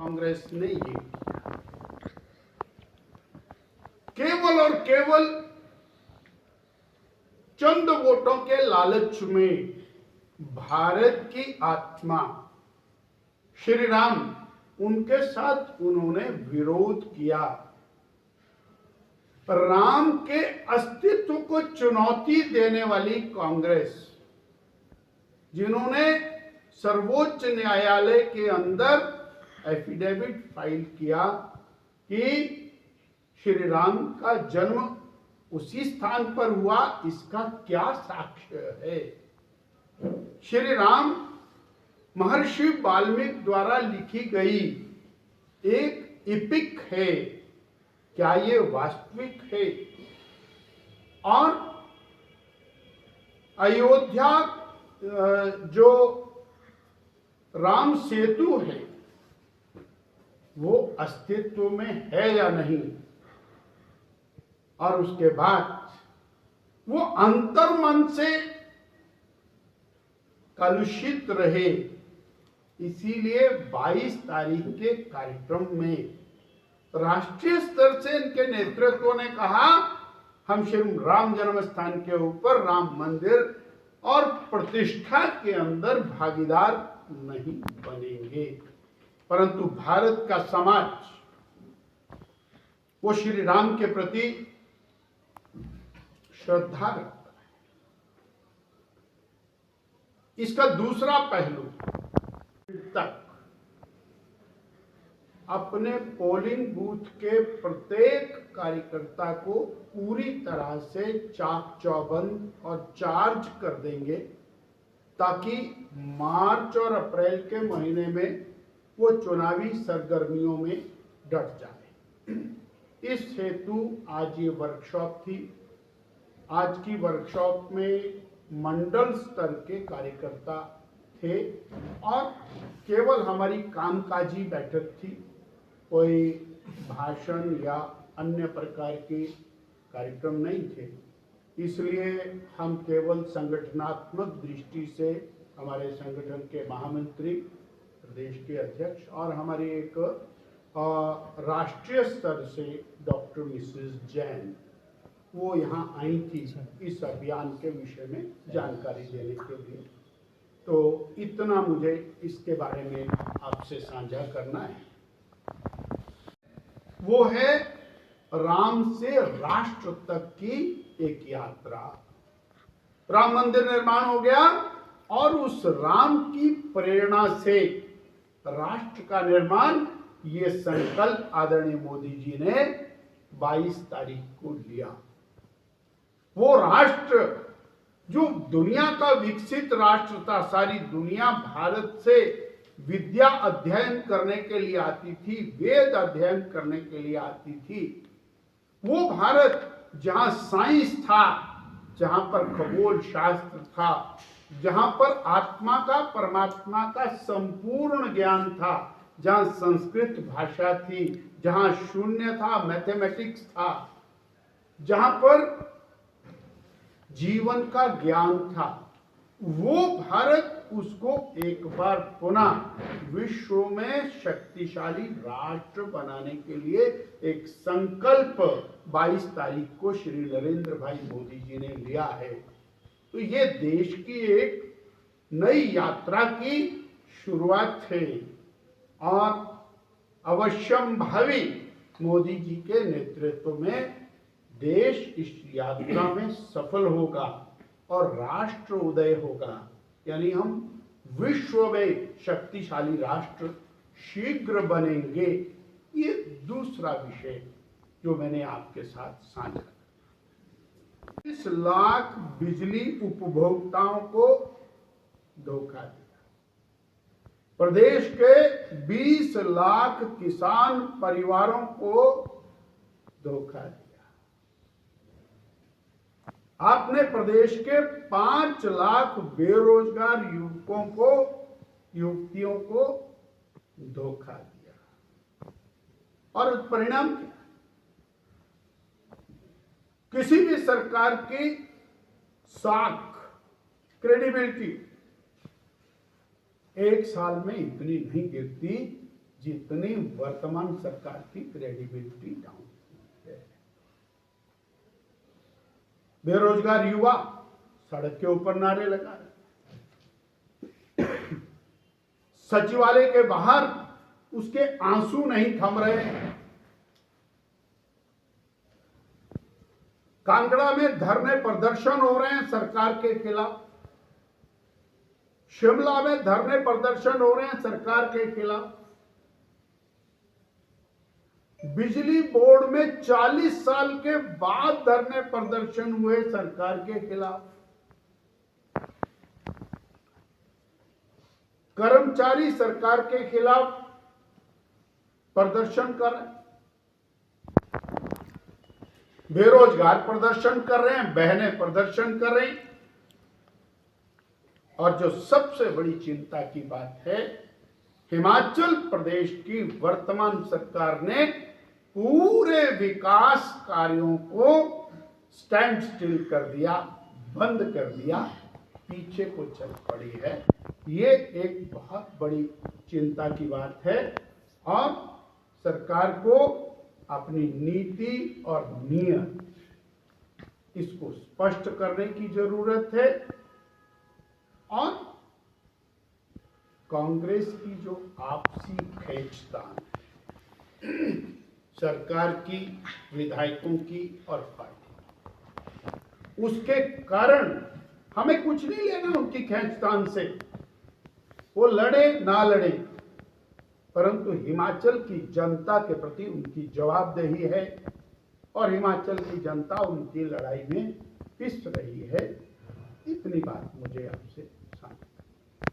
कांग्रेस ने ये किया। केवल और केवल चंद वोटों के लालच में भारत की आत्मा श्री राम, उनके साथ उन्होंने विरोध किया। राम के अस्तित्व को चुनौती देने वाली कांग्रेस, जिन्होंने सर्वोच्च न्यायालय के अंदर एफिडेविट फाइल किया कि श्री राम का जन्म उसी स्थान पर हुआ, इसका क्या साक्ष्य है। श्री राम महर्षि वाल्मीकि द्वारा लिखी गई एक एपिक है, क्या ये वास्तविक है? और अयोध्या जो राम सेतु है वो अस्तित्व में है या नहीं, और उसके बाद वो अंतर्मन से कलुषित रहे। इसीलिए 22 तारीख के कार्यक्रम में राष्ट्रीय स्तर से इनके नेतृत्व ने कहा, हम श्री राम जन्म स्थान के ऊपर राम मंदिर और प्रतिष्ठा के अंदर भागीदार नहीं बनेंगे। परंतु भारत का समाज वो श्री राम के प्रति श्रद्धा रखता है। इसका दूसरा पहलू, तक अपने पोलिंग बूथ के प्रत्येक कार्यकर्ता को पूरी तरह से चाक चौबंद और चार्ज कर देंगे, ताकि मार्च और अप्रैल के महीने में वो चुनावी सरगर्मियों में डट जाए। इस हेतु आज ये वर्कशॉप थी। आज की वर्कशॉप में मंडल स्तर के कार्यकर्ता थे और केवल हमारी कामकाजी बैठक थी, कोई भाषण या अन्य प्रकार के कार्यक्रम नहीं थे। इसलिए हम केवल संगठनात्मक दृष्टि से हमारे संगठन के महामंत्री, प्रदेश के अध्यक्ष और हमारी एक राष्ट्रीय स्तर से डॉक्टर मिसेस जैन, वो यहाँ आई थी इस अभियान के विषय में जानकारी देने के लिए। तो इतना मुझे इसके बारे में आपसे साझा करना है। वो है राम से राष्ट्र तक की एक यात्रा। राम मंदिर निर्माण हो गया और उस राम की प्रेरणा से राष्ट्र का निर्माण, ये संकल्प आदरणीय मोदी जी ने 22 तारीख को लिया। वो राष्ट्र जो दुनिया का विकसित राष्ट्र था, सारी दुनिया भारत से विद्या अध्ययन करने के लिए आती थी, वेद अध्ययन करने के लिए आती थी। वो भारत जहां साइंस था, जहां पर खगोल शास्त्र था, जहां पर आत्मा का परमात्मा का संपूर्ण ज्ञान था, जहां संस्कृत भाषा थी, जहां शून्य था, मैथमेटिक्स था, जहां पर जीवन का ज्ञान था, वो भारत उसको एक बार पुनः विश्व में शक्तिशाली राष्ट्र बनाने के लिए एक संकल्प 22 तारीख को श्री नरेंद्र भाई मोदी जी ने लिया है। तो ये देश की एक नई यात्रा की शुरुआत है और अवश्यम भावी मोदी जी के नेतृत्व में देश इस यात्रा में सफल होगा और राष्ट्र उदय होगा, यानी हम विश्व में शक्तिशाली राष्ट्र शीघ्र बनेंगे। ये दूसरा विषय जो मैंने आपके साथ साझा किया। 20 लाख बिजली उपभोक्ताओं को धोखा दिया। प्रदेश के 20 लाख किसान परिवारों को धोखा दिया। आपने प्रदेश के 5 लाख बेरोजगार युवकों को, युवतियों को धोखा दिया। और परिणाम क्या? किसी भी सरकार की साख, क्रेडिबिलिटी एक साल में इतनी नहीं गिरती जितनी वर्तमान सरकार की क्रेडिबिलिटी डाउन है। बेरोजगार युवा सड़क के ऊपर नारे लगा रहे, सचिवालय के बाहर उसके आंसू नहीं थम रहे हैं। कांगड़ा में धरने प्रदर्शन हो रहे हैं सरकार के खिलाफ, शिमला में धरने प्रदर्शन हो रहे हैं सरकार के खिलाफ, बिजली बोर्ड में 40 साल के बाद धरने प्रदर्शन हुए सरकार के खिलाफ, कर्मचारी सरकार के खिलाफ प्रदर्शन कर रहे हैं, बेरोजगार प्रदर्शन कर रहे हैं, बहनें प्रदर्शन कर रही। और जो सबसे बड़ी चिंता की बात है, हिमाचल प्रदेश की वर्तमान सरकार ने पूरे विकास कार्यों को स्टैंड स्टिल कर दिया, बंद कर दिया, पीछे को चल पड़ी है। ये एक बहुत बड़ी चिंता की बात है और सरकार को अपनी नीति और नियत इसको स्पष्ट करने की जरूरत है। और कांग्रेस की जो आपसी खींचतान सरकार की, विधायकों की और पार्टी, उसके कारण हमें कुछ नहीं लेना उनकी खींचतान से, वो लड़े ना लड़े, परंतु हिमाचल की जनता के प्रति उनकी जवाबदेही है और हिमाचल की जनता उनकी लड़ाई में पिस रही है। इतनी बात मुझे आपसे